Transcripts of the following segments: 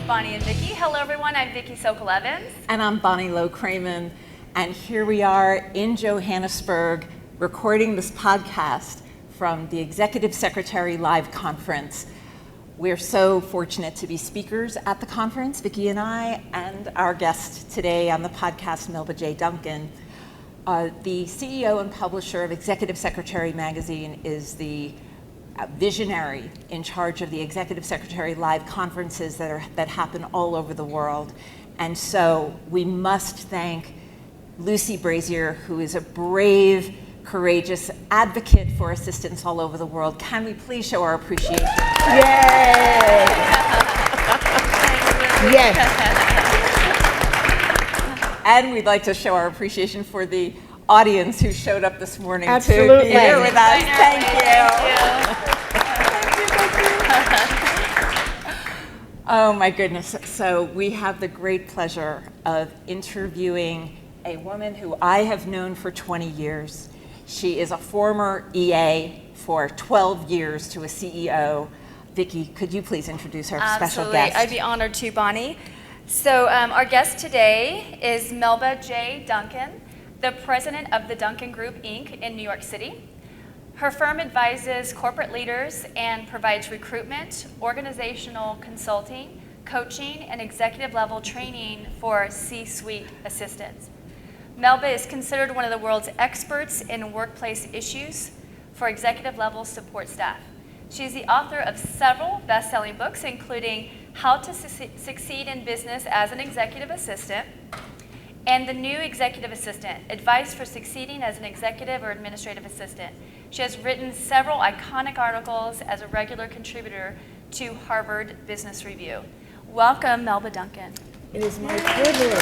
with Bonnie and Vickie. Hello everyone, I'm Vickie Sokol-Evans. And I'm Bonnie Low-Kramen. And here we are in Johannesburg recording this podcast from the Executive Secretary Live Conference. We're so fortunate to be speakers at the conference, Vickie and I, and our guest today on the podcast, Melba J Duncan. The CEO and publisher of Executive Secretary magazine is the visionary in charge of the Executive Secretary Live conferences that happen all over the world. And so we must thank Lucy Brazier, who is a brave, courageous advocate for assistance all over the world. Can we please show our appreciation? Yay! Yes. And we'd like to show our appreciation for the audience who showed up this morning Absolutely. to be here with us. Thank you. Oh my goodness. So we have the great pleasure of interviewing a woman who I have known for 20 years. She is a former EA for 12 years to a CEO. Vickie, could you please introduce our special guest? Absolutely, I'd be honored to, Bonnie. So our guest today is Melba J Duncan, the president of the Duncan Group, Inc. in New York City. Her firm advises corporate leaders and provides recruitment, organizational consulting, coaching, and executive level training for C-suite assistants. Melba is considered one of the world's experts in workplace issues for executive level support staff. She's the author of several best-selling books, including How to Succeed in Business as an Executive Assistant, and The New Executive Assistant, Advice for Succeeding as an Executive or Administrative Assistant. She has written several iconic articles as a regular contributor to Harvard Business Review. Welcome, Melba Duncan. It is my privilege.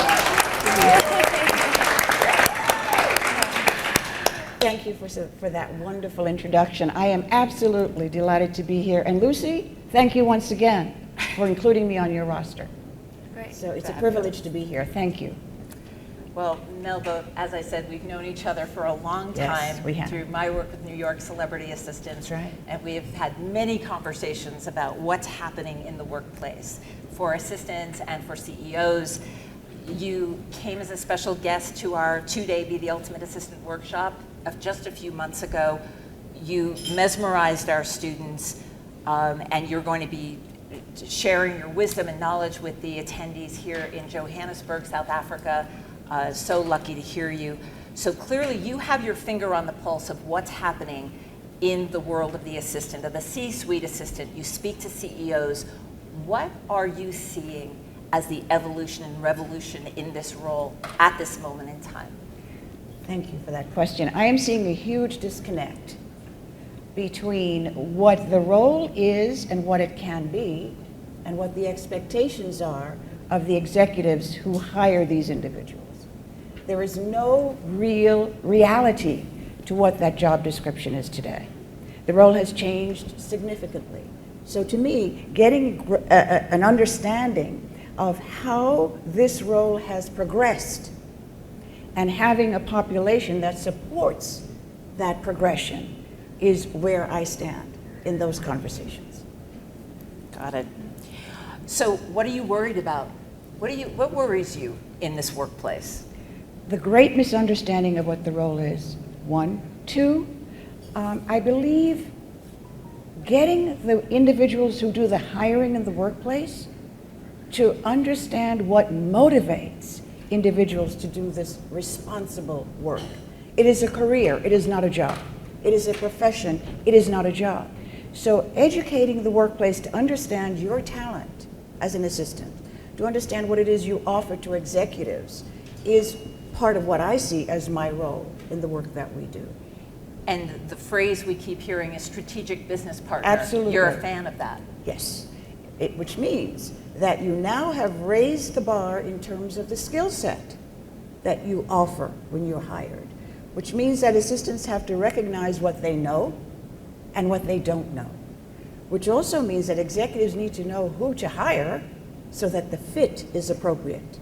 Thank you for that wonderful introduction. I am absolutely delighted to be here. And Lucy, thank you once again for including me on your roster. Great. So it's a privilege to be here. Thank you. Well, Melba, as I said, we've known each other for a long Yes, time we have. through my work with New York Celebrity Assistants. That's right. And we have had many conversations about what's happening in the workplace for assistants and for CEOs. You came as a special guest to our two-day Be the Ultimate Assistant workshop of just a few months ago. You mesmerized our students, and you're going to be sharing your wisdom and knowledge with the attendees here in Johannesburg, South Africa. So lucky to hear you. So clearly you have your finger on the pulse of what's happening in the world of the assistant, of the C-suite assistant. You speak to CEOs. What are you seeing as the evolution and revolution in this role at this moment in time? Thank you for that question. I am seeing a huge disconnect between what the role is and what it can be, and what the expectations are of the executives who hire these individuals. There is no real reality to what that job description is today. The role has changed significantly. So to me, getting an understanding of how this role has progressed and having a population that supports that progression is where I stand in those conversations. Got it. So what are you worried about? What worries you in this workplace? The great misunderstanding of what the role is, one. Two, I believe getting the individuals who do the hiring in the workplace to understand what motivates individuals to do this responsible work. It is a career, it is not a job. It is a profession, it is not a job. So educating the workplace to understand your talent as an assistant, to understand what it is you offer to executives, is part of what I see as my role in the work that we do. And the phrase we keep hearing is strategic business partner. Absolutely. You're a fan of that. Yes, which means that you now have raised the bar in terms of the skill set that you offer when you're hired, which means that assistants have to recognize what they know and what they don't know, which also means that executives need to know who to hire so that the fit is appropriate.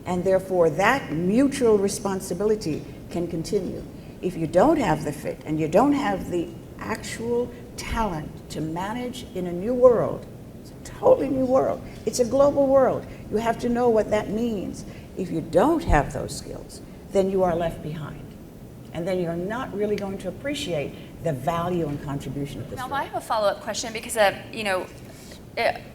And therefore, that mutual responsibility can continue. If you don't have the fit and you don't have the actual talent to manage in a new world, it's a totally new world. It's a global world. You have to know what that means. If you don't have those skills, then you are left behind. And then you're not really going to appreciate the value and contribution of this Now, role. I have a follow-up question because,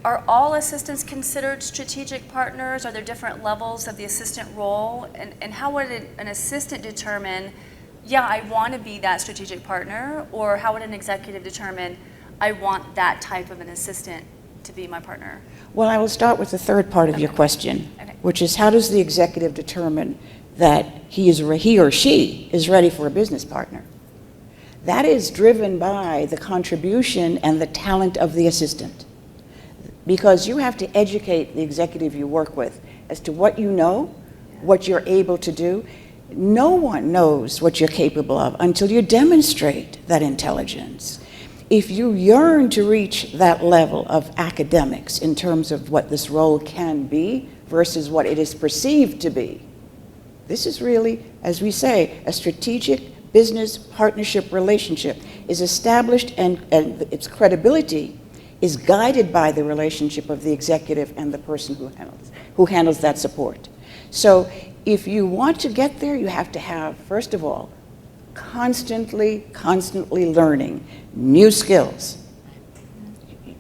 are all assistants considered strategic partners? Are there different levels of the assistant role? And how would an assistant determine, yeah, I want to be that strategic partner? Or how would an executive determine, I want that type of an assistant to be my partner? Well, I will start with the third part of your question, which is how does the executive determine that he or she is ready for a business partner? That is driven by the contribution and the talent of the assistant. Because you have to educate the executive you work with as to what you know, what you're able to do. No one knows what you're capable of until you demonstrate that intelligence. If you yearn to reach that level of academics in terms of what this role can be versus what it is perceived to be, this is really, as we say, a strategic business partnership relationship is established, and its credibility is guided by the relationship of the executive and the person who handles that support. So if you want to get there, you have to have, first of all, constantly learning new skills.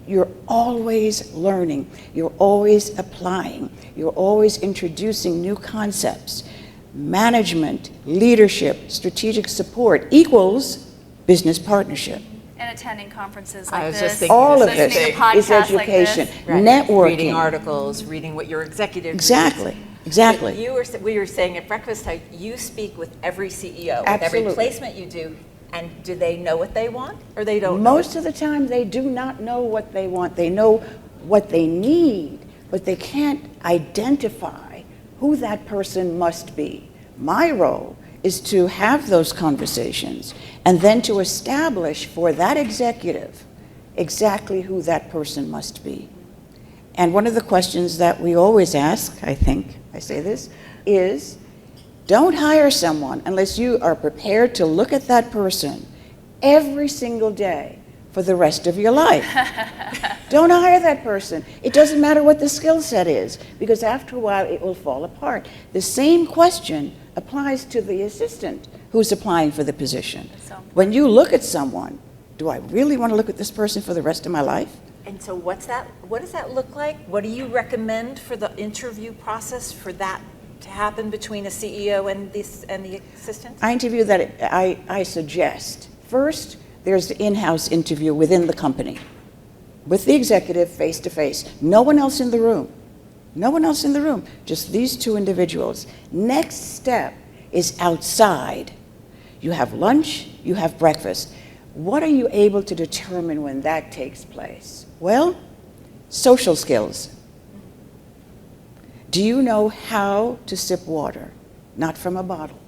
You're always learning, you're always applying, you're always introducing new concepts. Management, leadership, strategic support equals business partnership. And attending conferences like I was this. just thinking All of listening this to is podcasts like education, this. Right. networking. Reading articles, reading what your executive Exactly, reads. exactly. But we were saying at breakfast, how you speak with every CEO, with Absolutely. every placement you do, and do they know what they want, or they don't know? Most of the time, they do not know what they want. They know what they need, but they can't identify who that person must be. My role is to have those conversations and then to establish for that executive exactly who that person must be. And one of the questions that we always ask, I think I say this, is don't hire someone unless you are prepared to look at that person every single day for the rest of your life. Don't hire that person. It doesn't matter what the skill set is, because after a while it will fall apart. The same question applies to the assistant who's applying for the position. When you look at someone, do I really want to look at this person for the rest of my life? And so what does that look like? What do you recommend for the interview process for that to happen between a CEO and the assistant? I suggest, first, there's the in-house interview within the company with the executive face to face. No one else in the room. No one else in the room, just these two individuals. Next step is outside. You have lunch, you have breakfast. What are you able to determine when that takes place? Well, social skills. Do you know how to sip water? Not from a bottle.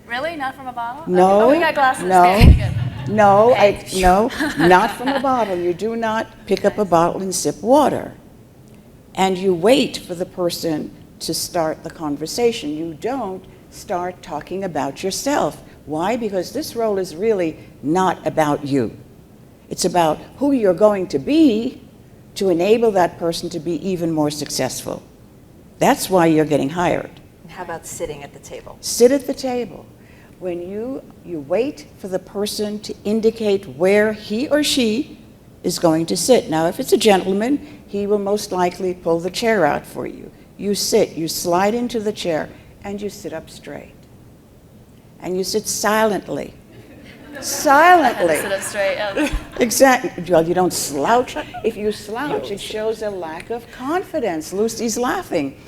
Really? Not from a bottle? No. Okay. Oh, we got glasses. No. Okay, good. No, Okay. no, not from a bottle. You do not pick up a bottle and sip water. And you wait for the person to start the conversation. You don't start talking about yourself. Why? Because this role is really not about you. It's about who you're going to be to enable that person to be even more successful. That's why you're getting hired. And how about sitting at the table? Sit at the table. When you wait for the person to indicate where he or she is going to sit. Now, if it's a gentleman, he will most likely pull the chair out for you. You sit, you slide into the chair, and you sit up straight. And you sit silently. Silently. Sit up straight. Yeah. Exactly. Well, you don't slouch. If you slouch, it shows a lack of confidence. Lucy's laughing.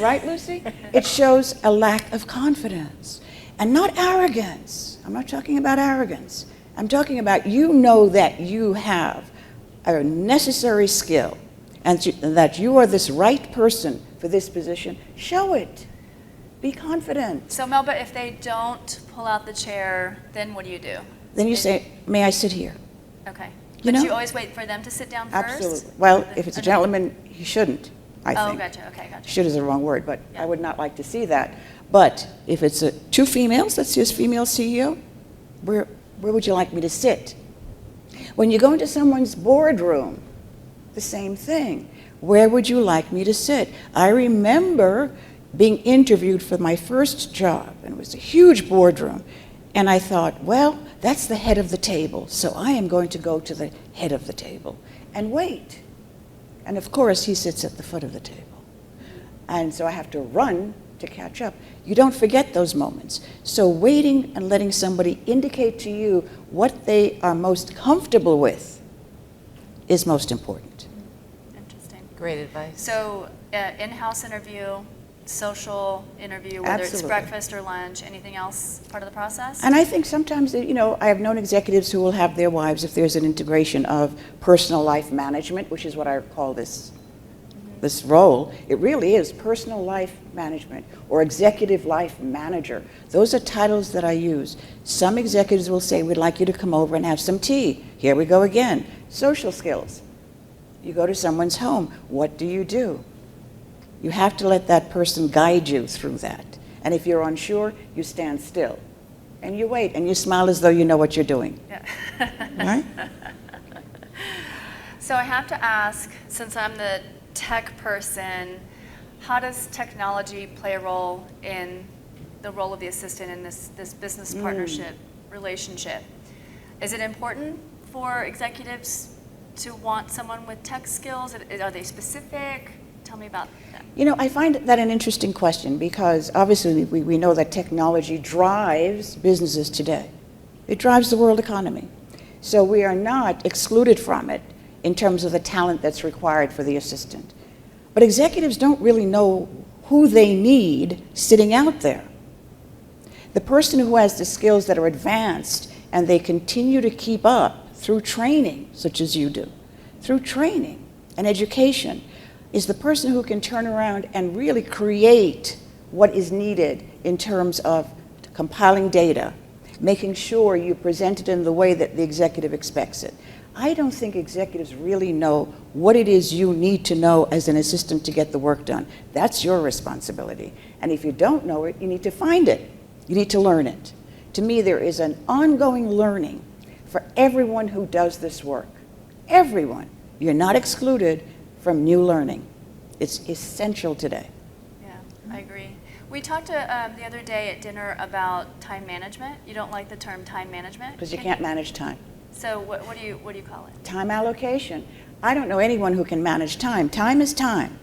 Right, Lucy? It shows a lack of confidence. And not arrogance. I'm not talking about arrogance. I'm talking about you know that you have a necessary skill and that you are this right person for this position. Show it. Be confident. So Melba, if they don't pull out the chair, then what do you do? Then you say, may I sit here? Okay. You But know? you always wait for them to sit down first? Absolutely. Well, if it's a gentleman, he shouldn't, I think. Oh, gotcha. Okay, gotcha. Should is the wrong word, but Yeah. I would not like to see that. But if it's two females, let's say it's female CEO, where would you like me to sit? When you go into someone's boardroom, the same thing. Where would you like me to sit? I remember being interviewed for my first job, and it was a huge boardroom. And I thought, well, that's the head of the table, so I am going to go to the head of the table and wait. And of course, he sits at the foot of the table. And so I have to run to catch up. You don't forget those moments. So waiting and letting somebody indicate to you what they are most comfortable with is most important. Interesting. Great advice. So in-house interview, social interview, whether it's Absolutely. breakfast or lunch, anything else part of the process? And I think sometimes, you know, I have known executives who will have their wives, if there's an integration of personal life management, which is what I call this role. It really is personal life management or executive life manager. Those are titles that I use. Some executives will say, we'd like you to come over and have some tea. Here we go again. Social skills. You go to someone's home. What do? You have to let that person guide you through that. And if you're unsure, you stand still. And you wait, and you smile as though you know what you're doing. Yeah. Right? So I have to ask, since I'm the tech person, how does technology play a role in the role of the assistant in this business partnership relationship? Is it important for executives to want someone with tech skills? Are they specific? Tell me about that. You know, I find that an interesting question because obviously we know that technology drives businesses today. It drives the world economy. So we are not excluded from it in terms of the talent that's required for the assistant. But executives don't really know who they need sitting out there. The person who has the skills that are advanced and they continue to keep up through training, such as you do, through training and education, is the person who can turn around and really create what is needed in terms of compiling data, making sure you present it in the way that the executive expects it. I don't think executives really know what it is you need to know as an assistant to get the work done. That's your responsibility. And if you don't know it, you need to find it. You need to learn it. To me, there is an ongoing learning for everyone who does this work. Everyone. You're not excluded from new learning. It's essential today. Yeah, I agree. We talked the other day at dinner about time management. You don't like the term time management? Because you can't manage time. So what do you call it? Time allocation. I don't know anyone who can manage time. Time is time.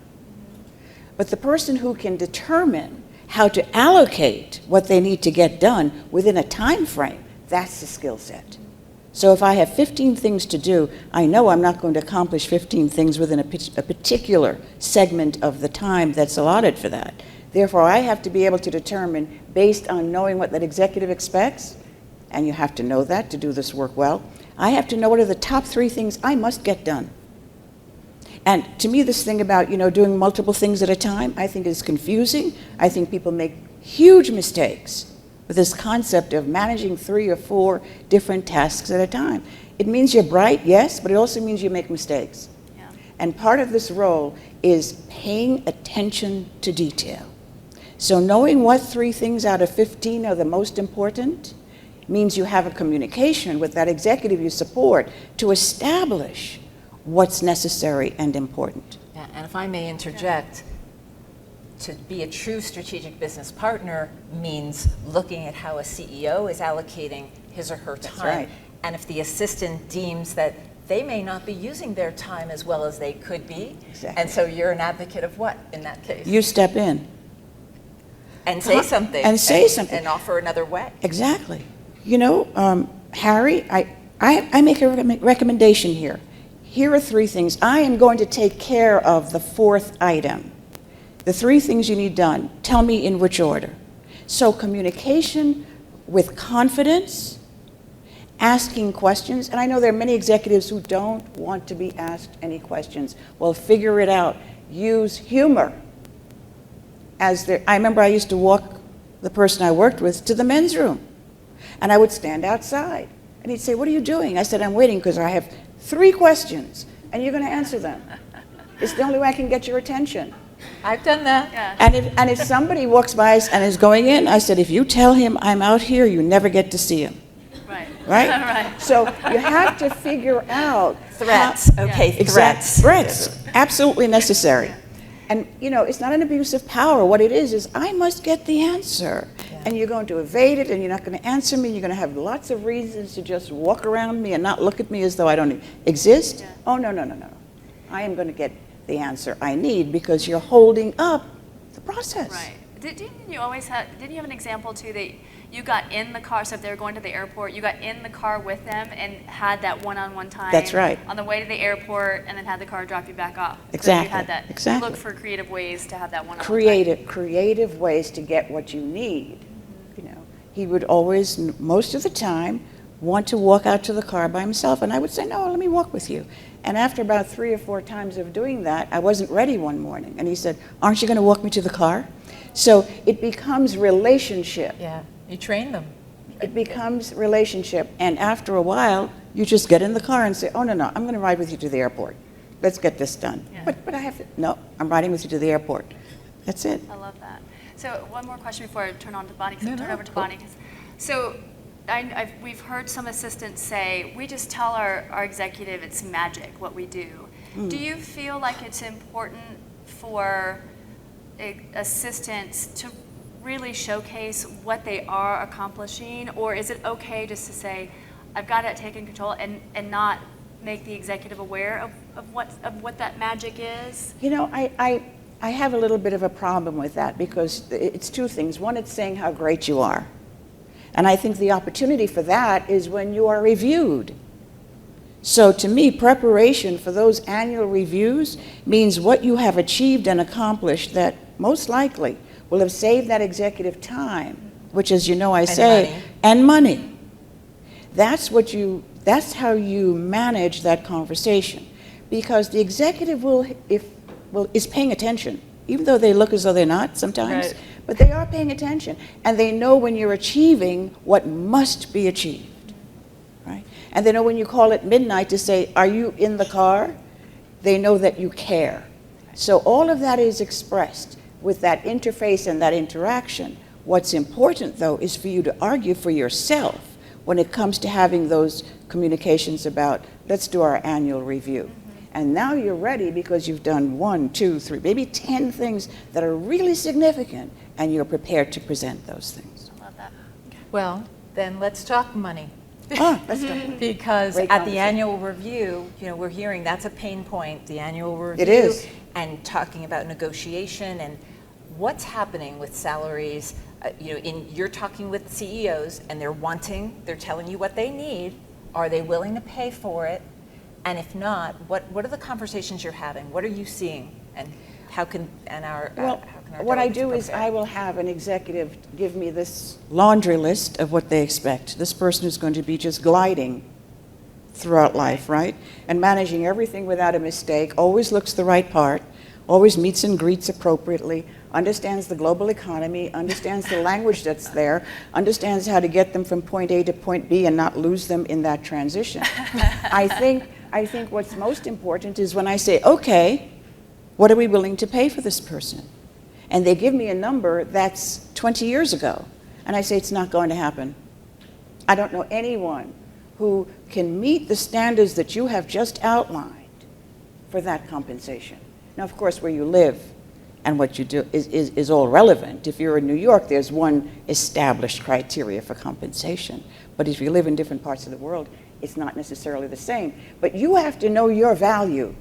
But the person who can determine how to allocate what they need to get done within a time frame, that's the skill set. So if I have 15 things to do, I know I'm not going to accomplish 15 things within a particular segment of the time that's allotted for that. Therefore, I have to be able to determine, based on knowing what that executive expects, and you have to know that to do this work well, I have to know what are the top 3 things I must get done. And to me, this thing about, doing multiple things at a time, I think is confusing. I think people make huge mistakes with this concept of managing 3 or 4 different tasks at a time. It means you're bright, yes, but it also means you make mistakes. Yeah. And part of this role is paying attention to detail. So knowing what 3 things out of 15 are the most important means you have a communication with that executive you support to establish what's necessary and important. Yeah, and if I may interject, to be a true strategic business partner means looking at how a CEO is allocating his or her time. That's right. And if the assistant deems that they may not be using their time as well as they could be, Exactly. and so you're an advocate of what in that case? You step in. And say something. And say something. And offer another way. Exactly. Harry, I make a recommendation here. Here are 3 things. I am going to take care of the 4th item. The 3 things you need done, tell me in which order. So communication with confidence, asking questions, and I know there are many executives who don't want to be asked any questions. Well, figure it out. Use humor. I remember I used to walk the person I worked with to the men's room, and I would stand outside, and he'd say, "What are you doing?" I said, "I'm waiting because I have 3 questions, and you're going to answer them. It's the only way I can get your attention." I've done that. Yeah. And if somebody walks by and is going in, I said, "If you tell him I'm out here, you never get to see him." Right. right? Right. So you have to figure out Threats, okay, Exact threats. threats, absolutely necessary. And you know, it's not an abuse of power. What it is I must get the answer. Yeah. And you're going to evade it, and you're not going to answer me. You're going to have lots of reasons to just walk around me and not look at me as though I don't exist. Yeah. Oh, no, no, no, no. I am going to get the answer I need because you're holding up the process. Right. Didn't you have an example too that you got in the car, so if they were going to the airport, you got in the car with them and had that one-on-one time. That's right. On the way to the airport, and then had the car drop you back off. So Exactly. you had that. Exactly. You look for creative ways to have that one-on-one Creative ways to get what you need. You know, he would always, most of the time, want to walk out to the car by himself, and I would say, no, let me walk with you. And after about 3 or 4 times of doing that, I wasn't ready one morning, and he said, aren't you going to walk me to the car? So it becomes relationship. Yeah, you train them. It becomes relationship, and after a while, you just get in the car and say, oh, no, no, I'm going to ride with you to the airport. Let's get this done. Yeah. But I have to, no, I'm riding with you to the airport. That's it. I love that. So one more question before I turn on to Bonnie. No, Turn no, over to cool. Bonnie. So we've heard some assistants say, we just tell our executive it's magic what we do. Do you feel like it's important for assistants to really showcase what they are accomplishing, or is it okay just to say, I've got it taken control, and not make the executive aware of what that magic is? You know, I have a little bit of a problem with that because it's 2 things. One, it's saying how great you are. And I think the opportunity for that is when you are reviewed. So to me, preparation for those annual reviews means what you have achieved and accomplished that most likely will have saved that executive time, which, as you know, I say, money. and money. That's how you manage that conversation, because the executive is paying attention, even though they look as though they're not sometimes, Right. but they are paying attention, and they know when you're achieving what must be achieved, right? And they know when you call at midnight to say, are you in the car? They know that you care. So all of that is expressed with that interface and that interaction. What's important, though, is for you to argue for yourself when it comes to having those communications about, let's do our annual review. And now you're ready because you've done 1, 2, 3, maybe 10 things that are really significant, and you're prepared to present those things. Love that. Well, then let's talk money. Let's go. Because Great at the conversation. annual review, you know, we're hearing that's a pain point, the annual review. It is. And talking about negotiation and what's happening with salaries. You know, you're talking with CEOs and they're telling you what they need. Are they willing to pay for it? And if not, what are the conversations you're having? What are you seeing? And how can our What I delegates do is prepare? I will have an executive give me this laundry list of what they expect. This person is going to be just gliding throughout life, right? And managing everything without a mistake, always looks the right part, always meets and greets appropriately, understands the global economy, understands the language that's there, understands how to get them from point A to point B and not lose them in that transition. I think what's most important is when I say, okay, what are we willing to pay for this person? And they give me a number that's 20 years ago. And I say, it's not going to happen. I don't know anyone who can meet the standards that you have just outlined for that compensation. Now, of course, where you live and what you do is all relevant. If you're in New York, there's one established criteria for compensation. But if you live in different parts of the world, it's not necessarily the same. But you have to know your value.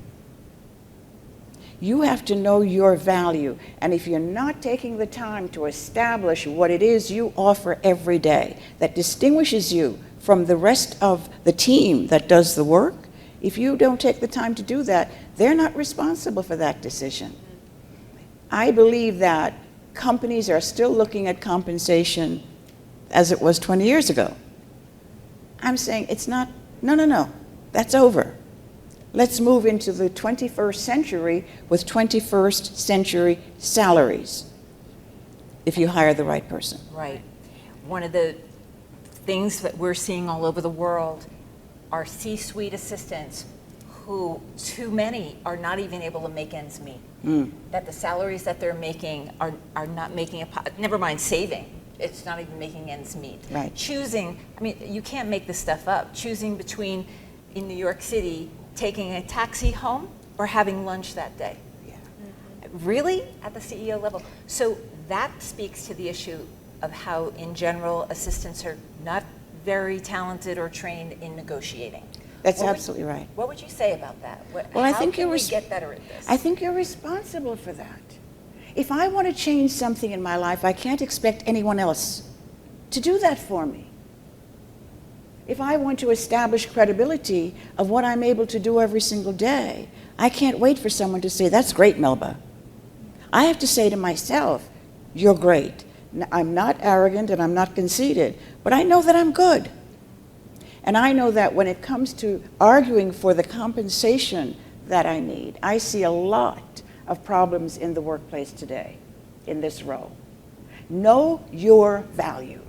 You have to know your value. And if you're not taking the time to establish what it is you offer every day that distinguishes you from the rest of the team that does the work, if you don't take the time to do that, they're not responsible for that decision. I believe that companies are still looking at compensation as it was 20 years ago. I'm saying it's not, no, that's over. Let's move into the 21st century with 21st century salaries if you hire the right person. Right. One of the things that we're seeing all over the world are C-suite assistants who, too many, are not even able to make ends meet. That the salaries that they're making are not making never mind saving. it's not even making ends meet. Right. Choosing, I mean, you can't make this stuff up. Choosing between, in New York City, taking a taxi home or having lunch that day. Yeah. Really? At the CEO level? So that speaks to the issue of how, in general, assistants are not very talented or trained in negotiating. That's absolutely right. What would you say about that? Well, I how think can we get better at this? I think you're responsible for that. If I want to change something in my life, I can't expect anyone else to do that for me. If I want to establish credibility of what I'm able to do every single day, I can't wait for someone to say, that's great, Melba. I have to say to myself, you're great. I'm not arrogant and I'm not conceited, but I know that I'm good. And I know that when it comes to arguing for the compensation that I need, I see a lot of problems in the workplace today, in this role. Know your value.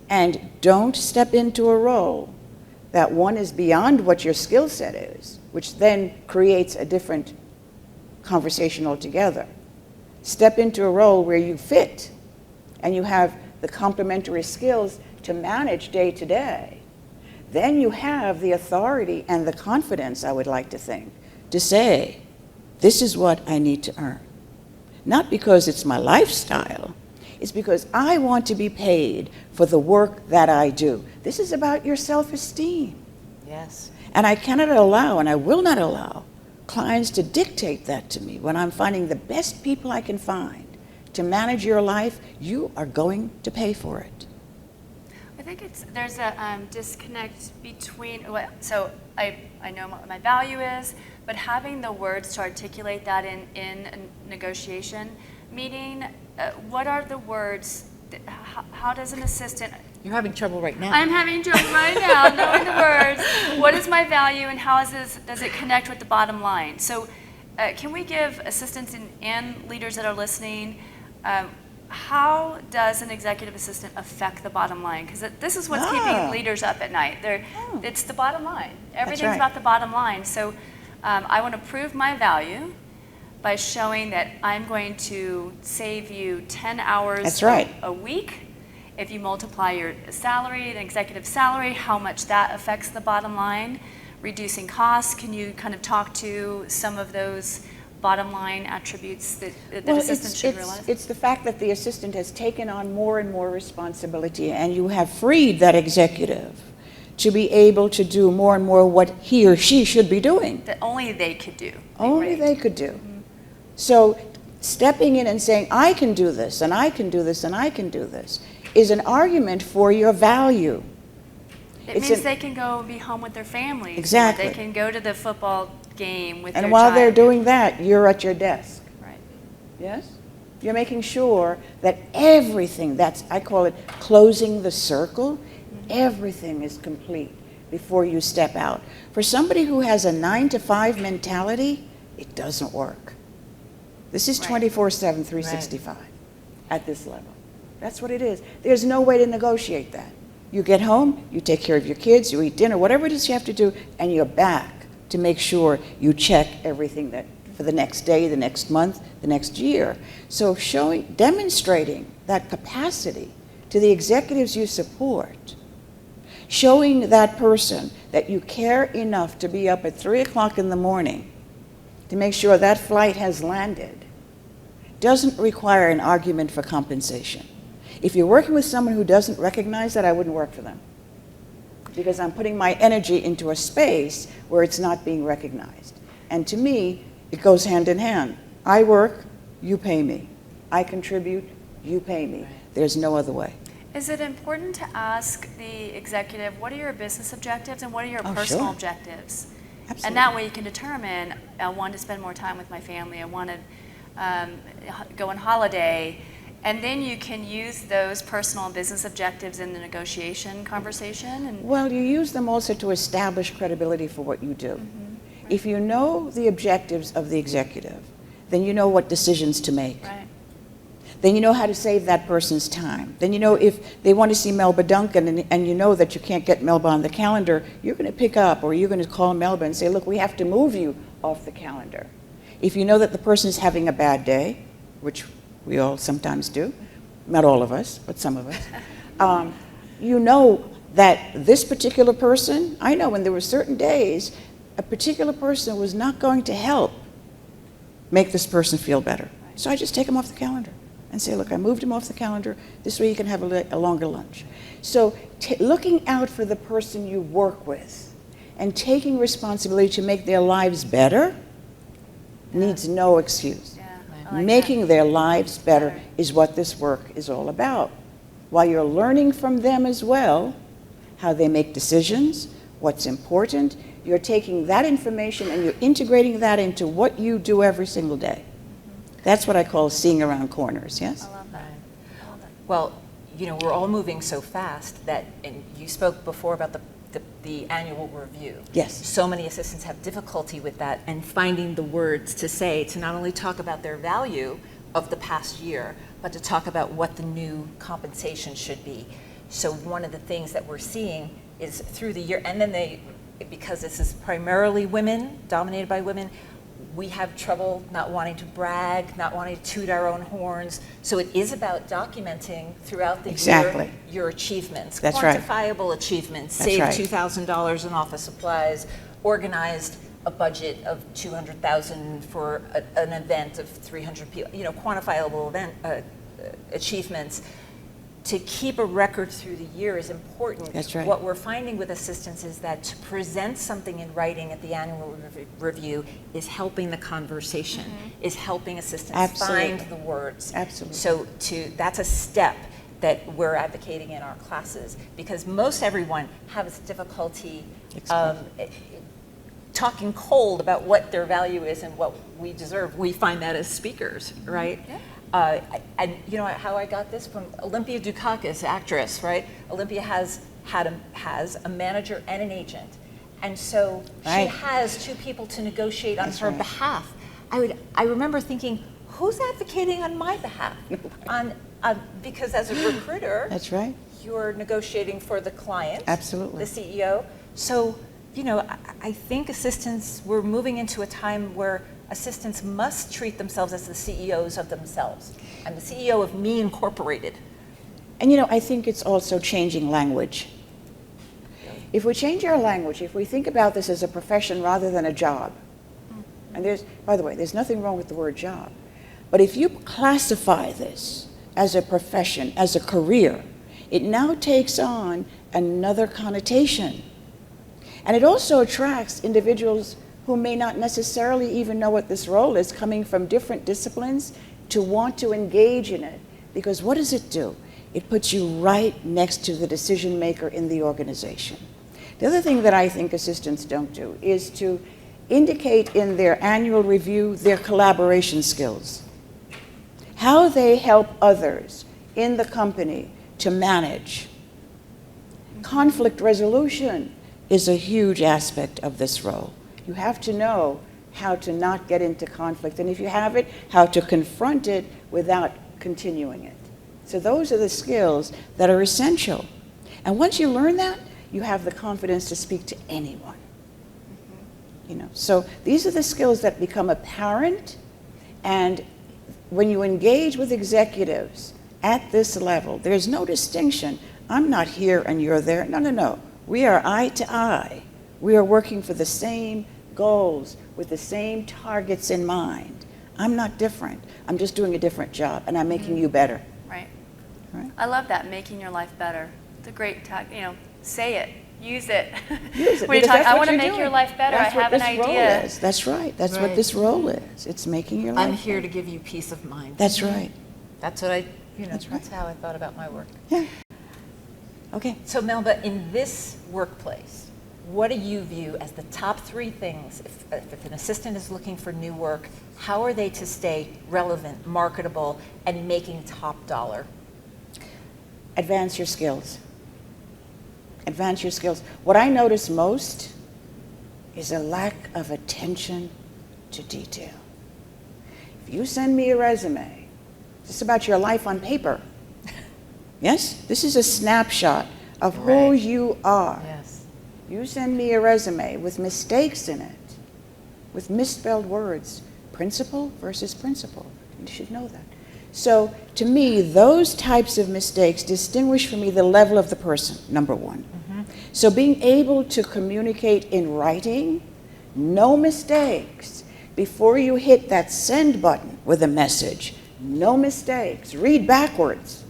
And don't step into a role that one is beyond what your skill set is, which then creates a different conversation altogether. Step into a role where you fit and you have the complementary skills to manage day to day. Then you have the authority and the confidence, I would like to think, to say, this is what I need to earn. Not because it's my lifestyle, it's because I want to be paid for the work that I do. This is about your self-esteem. Yes. And I cannot allow, and I will not allow, clients to dictate that to me. When I'm finding the best people I can find to manage your life, you are going to pay for it. I think there's a disconnect between, so I know what my value is, but having the words to articulate that in a negotiation meeting, what are the words, how does an assistant, You're having trouble right now. I'm having trouble right now knowing the words. What is my value and how does it connect with the bottom line? So can we give assistants and leaders that are listening, how does an executive assistant affect the bottom line? Because this is what's keeping leaders up at night. It's the bottom line. Everything's about the bottom line. So I want to prove my value by showing that I'm going to save you 10 hours a week. If you multiply your salary, an executive salary, how much that affects the bottom line, reducing costs. Can you kind of talk to some of those bottom line attributes that the assistant should realize? It's the fact that the assistant has taken on more and more responsibility, and you have freed that executive to be able to do more and more what he or she should be doing. That only they could do. Only they could do. Mm-hmm. So stepping in and saying, I can do this, and I can do this, and I can do this, is an argument for your value. It means they can go be home with their families. Exactly. They can go to the football game with their child. And while they're doing that, you're at your desk. Right. Yes? You're making sure that everything, I call it closing the circle, everything is complete before you step out. For somebody who has a 9-to-5 mentality, it doesn't work. This is 24/7, 365 at this level. That's what it is. There's no way to negotiate that. You get home, you take care of your kids, you eat dinner, whatever it is you have to do, and you're back to make sure you check everything that for the next day, the next month, the next year. So demonstrating that capacity to the executives you support, showing that person that you care enough to be up at 3 o'clock in the morning to make sure that flight has landed, doesn't require an argument for compensation. If you're working with someone who doesn't recognize that, I wouldn't work for them, because I'm putting my energy into a space where it's not being recognized. And to me, it goes hand in hand. I work, you pay me. I contribute, you pay me. There's no other way. Is it important to ask the executive, what are your business objectives and what are your personal objectives? Absolutely. And that way you can determine, I want to spend more time with my family, I want to go on holiday, and then you can use those personal and business objectives in the negotiation conversation. Well, you use them also to establish credibility for what you do. If you know the objectives of the executive, then you know what decisions to make. Right. Then you know how to save that person's time. Then you know if they want to see Melba Duncan and you know that you can't get Melba on the calendar, you're going to pick up or you're going to call Melba and say, look, we have to move you off the calendar. If you know that the person is having a bad day, which we all sometimes do, not all of us, but some of us, you know that this particular person, I know when there were certain days, a particular person was not going to help make this person feel better. So I just take him off the calendar and say, look, I moved him off the calendar. This way you can have a longer lunch. So looking out for the person you work with and taking responsibility to make their lives better needs no excuse. Yeah, I like Making their lives better is what this work is all about. While you're learning from them as well, how they make decisions, what's important, you're taking that information and you're integrating that into what you do every single day. That's what I call seeing around corners, yes? I love that. I love that. Well, you know, we're all moving so fast that, and you spoke before about the annual review. Yes. So many assistants have difficulty with that and finding the words to say, to not only talk about their value of the past year, but to talk about what the new compensation should be. So one of the things that we're seeing is through the year, and then because this is primarily women, dominated by women, we have trouble not wanting to brag, not wanting to toot our own horns. So it is about documenting throughout the year your achievements, That's right. quantifiable achievements, That's saved right. $2,000 in office supplies, organized a budget of $200,000 for an event of 300 people, you know, quantifiable event achievements. To keep a record through the year is important. That's right. What we're finding with assistants is that to present something in writing at the annual review is helping the conversation, is helping assistants Absolutely. find the words. Absolutely. So that's a step that we're advocating in our classes, because most everyone has difficulty talking cold about what their value is and what we deserve. We find that as speakers, right? Yeah. And you know how I got this from Olympia Dukakis, actress, right? Olympia has a manager and an agent, and so Right. she has two people to negotiate on That's her right. behalf. I remember thinking, who's advocating on my behalf? Because as a recruiter, That's right. you're negotiating for the client, Absolutely. the CEO. So you know, I think assistants, we're moving into a time where assistants must treat themselves as the CEOs of themselves. I'm the CEO of me incorporated. And you know, I think it's also changing language. If we change our language, if we think about this as a profession rather than a job, and by the way, there's nothing wrong with the word job, but if you classify this as a profession, as a career, it now takes on another connotation. And it also attracts individuals who may not necessarily even know what this role is, coming from different disciplines, to want to engage in it. Because what does it do? It puts you right next to the decision maker in the organization. The other thing that I think assistants don't do is to indicate in their annual review their collaboration skills. How they help others in the company to manage. Conflict resolution is a huge aspect of this role. You have to know how to not get into conflict, and if you have it, how to confront it without continuing it. So those are the skills that are essential. And once you learn that, you have the confidence to speak to anyone. You know, so these are the skills that become apparent, and when you engage with executives at this level, there's no distinction. I'm not here and you're there. No, no, no. We are eye to eye. We are working for the same goals with the same targets in mind. I'm not different. I'm just doing a different job, and I'm making you better. Right. Right? I love that, making your life better. It's a great tag, you know, say it, use it. Use it, When you because talk, that's I what want to you're make doing. your life better. That's I what have an this role idea. is. That's right. That's what Right. this role is. It's making your life I'm here better. to give you peace of mind. That's right. That's what That's right. that's how I thought about my work. Yeah. Okay. So Melba, in this workplace, what do you view as the top three things, if an assistant is looking for new work, how are they to stay relevant, marketable, and making top dollar? Advance your skills. Advance your skills. What I notice most is a lack of attention to detail. If you send me a resume, it's about your life on paper. Yes? This is a snapshot of who Right. you are. Yes. You send me a resume with mistakes in it, with misspelled words, principal versus principal. You should know that. So to me, those types of mistakes distinguish for me the level of the person, number one. So being able to communicate in writing, no mistakes. Before you hit that send button with a message, no mistakes. Read backwards.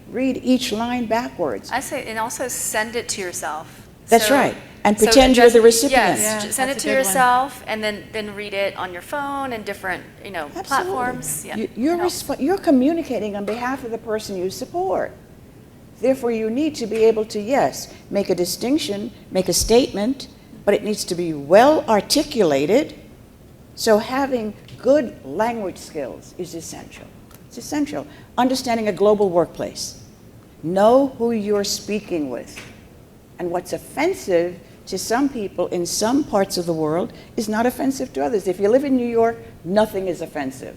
Read each line backwards. I say, and also send it to yourself. That's right. And pretend you're the recipient. Yes, send it to yourself, and then read it on your phone and different, Absolutely. platforms. Yeah, You're communicating on behalf of the person you support. Therefore, you need to be able to, yes, make a distinction, make a statement, but it needs to be well articulated. So having good language skills is essential. It's essential. Understanding a global workplace. Know who you're speaking with. And what's offensive to some people in some parts of the world is not offensive to others. If you live in New York, nothing is offensive.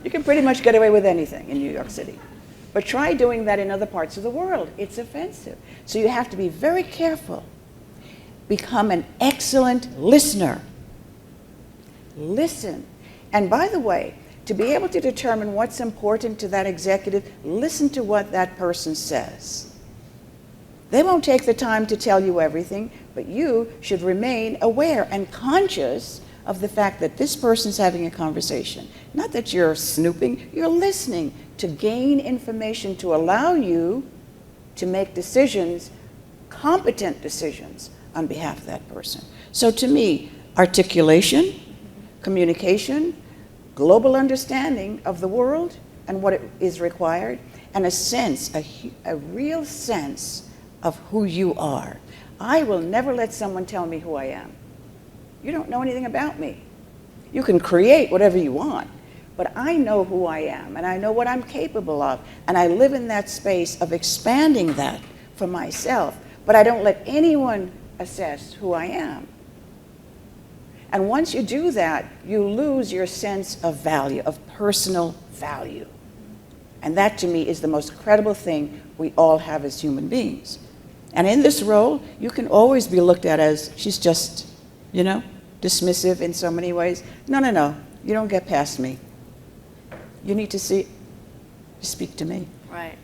You can pretty much get away with anything in New York City. But try doing that in other parts of the world. It's offensive. So you have to be very careful. Become an excellent listener. Listen. And by the way, to be able to determine what's important to that executive, listen to what that person says. They won't take the time to tell you everything, but you should remain aware and conscious of the fact that this person's having a conversation. Not that you're snooping, you're listening to gain information to allow you to make decisions, competent decisions, on behalf of that person. So to me, articulation, communication, global understanding of the world and what is required, and a sense, a real sense of who you are. I will never let someone tell me who I am. You don't know anything about me. You can create whatever you want, but I know who I am, and I know what I'm capable of, and I live in that space of expanding that for myself, but I don't let anyone assess who I am. And once you do that, you lose your sense of value, of personal value. And that, to me, is the most credible thing we all have as human beings. And in this role, you can always be looked at as, she's just, dismissive in so many ways. No, you don't get past me. You need to speak to me. Right?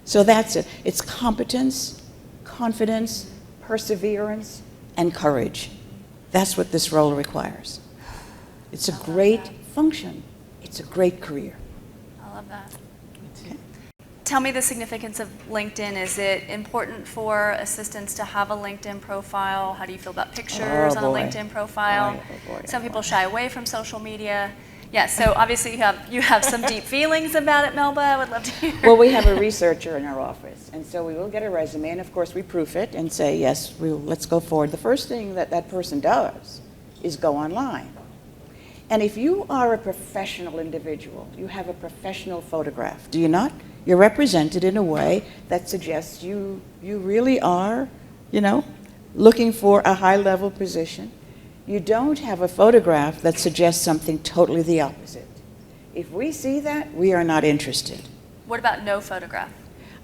So that's it. It's competence, confidence, perseverance, and courage. That's what this role requires. It's a great function. It's a great career. I love that. Tell me the significance of LinkedIn. Is it important for assistants to have a LinkedIn profile? How do you feel about pictures on a LinkedIn profile? Some people shy away from social media. Yeah, so obviously you have some deep feelings about it, Melba. I would love to hear. Well, we have a researcher in our office, and so we will get a resume, and of course we proof it and say, yes, let's go forward. The first thing that person does is go online. And if you are a professional individual, you have a professional photograph, do you not? You're represented in a way that suggests you really are, looking for a high-level position. You don't have a photograph that suggests something totally the opposite. If we see that, we are not interested. What about no photograph?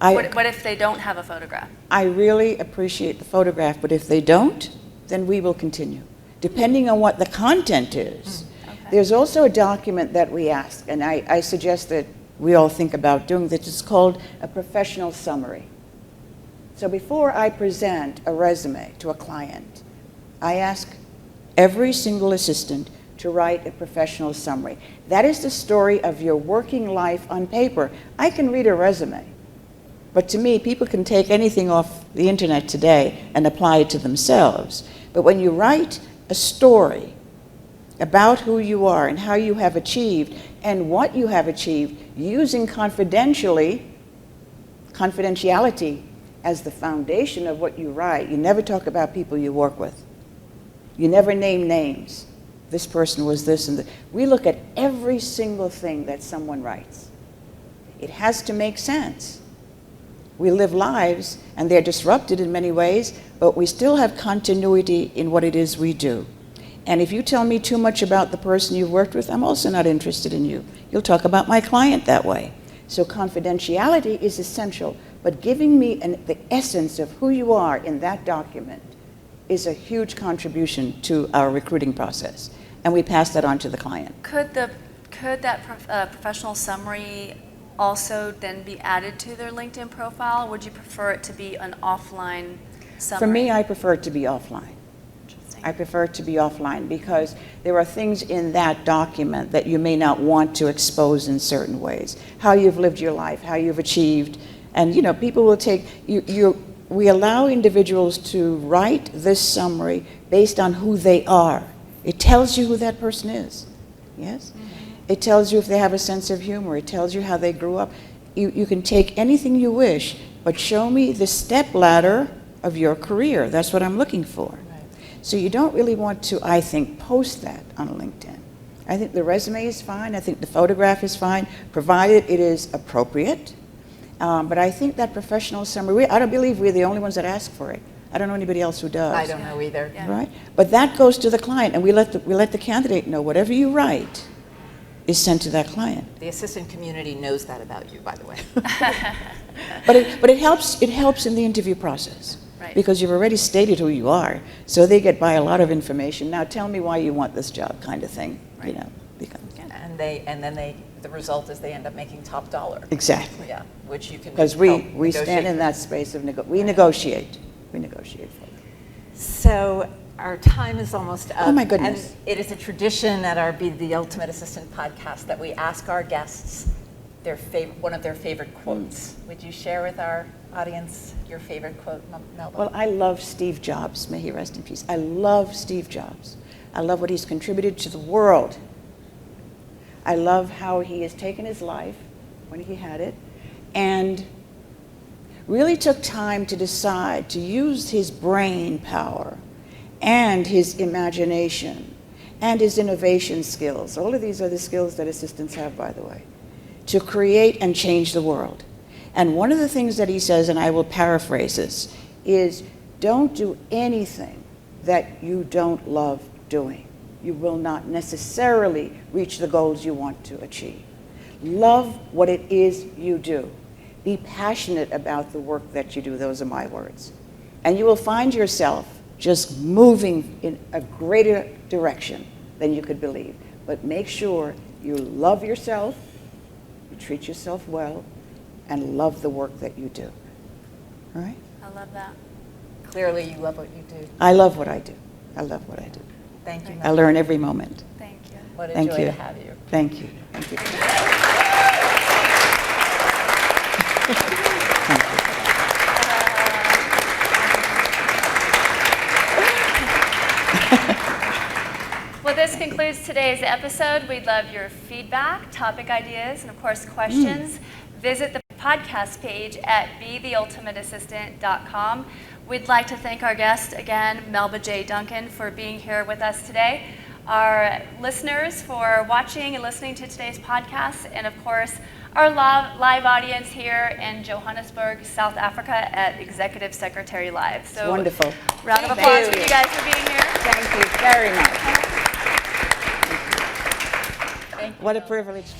What if they don't have a photograph? I really appreciate the photograph, but if they don't, then we will continue, depending on what the content is. Okay. There's also a document that we ask, and I suggest that we all think about doing this. It's called a professional summary. So before I present a resume to a client, I ask every single assistant to write a professional summary. That is the story of your working life on paper. I can read a resume, but to me, people can take anything off the internet today and apply it to themselves. But when you write a story about who you are and how you have achieved and what you have achieved using confidentiality as the foundation of what you write. You never talk about people you work with. You never name names. This person was this and that. We look at every single thing that someone writes. It has to make sense. We live lives and they're disrupted in many ways, but we still have continuity in what it is we do. And if you tell me too much about the person you've worked with, I'm also not interested in you. You'll talk about my client that way. So confidentiality is essential, but giving me the essence of who you are in that document is a huge contribution to our recruiting process. And we pass that on to the client. Could could that professional summary also then be added to their LinkedIn profile? Would you prefer it to be an offline summary? For me, I prefer it to be offline. Interesting. I prefer it to be offline because there are things in that document that you may not want to expose in certain ways. How you've lived your life, how you've achieved, and you know, people will take, we allow individuals to write this summary based on who they are. It tells you who that person is, yes? Mm-hmm. It tells you if they have a sense of humor. It tells you how they grew up. You can take anything you wish, but show me the step ladder of your career. That's what I'm looking for. Right. So you don't really want to, I think, post that on LinkedIn. I think the resume is fine. I think the photograph is fine, provided it is appropriate. But I think that professional summary, I don't believe we're the only ones that ask for it. I don't know anybody else who does. I don't know either. Yeah. Right? But that goes to the client, and we let the candidate know whatever you write is sent to that client. The assistant community knows that about you, by the way. But it helps in the interview process. Right. Because you've already stated who you are, so they get by a lot of information. Now tell me why you want this job, kind of thing. Right. You know, becomes. And then the result is they end up making top dollar. Exactly. Yeah, which you can. Because we stand in that space of we negotiate. We negotiate for them. So our time is almost up. Oh my goodness. And it is a tradition at our Be the Ultimate Assistant podcast that we ask our guests one of their favorite quotes. Would you share with our audience your favorite quote, Melba? Well, I love Steve Jobs. May he rest in peace. I love Steve Jobs. I love what he's contributed to the world. I love how he has taken his life when he had it and really took time to decide to use his brain power and his imagination and his innovation skills. All of these are the skills that assistants have, by the way, to create and change the world. And one of the things that he says, and I will paraphrase this, is don't do anything that you don't love doing. You will not necessarily reach the goals you want to achieve. Love what it is you do. Be passionate about the work that you do. Those are my words. And you will find yourself just moving in a greater direction than you could believe. But make sure you love yourself, you treat yourself well, and love the work that you do. All right? I love that. Clearly, you love what you do. I love what I do. I love what I do. Thank you, I Melba. learn every moment. Thank you. What a Thank joy you. to have you. Thank you. Thank you. Thank you. Well, this concludes today's episode. We'd love your feedback, topic ideas, and of course, questions. Visit the podcast page at betheultimateassistant.com. We'd like to thank our guest again, Melba J Duncan, for being here with us today, our listeners for watching and listening to today's podcast, and of course, our live audience here in Johannesburg, South Africa at Executive Secretary Live. So Wonderful. Round of Thank applause you. for you guys for being here. Thank you very much. Thank you. What a privilege.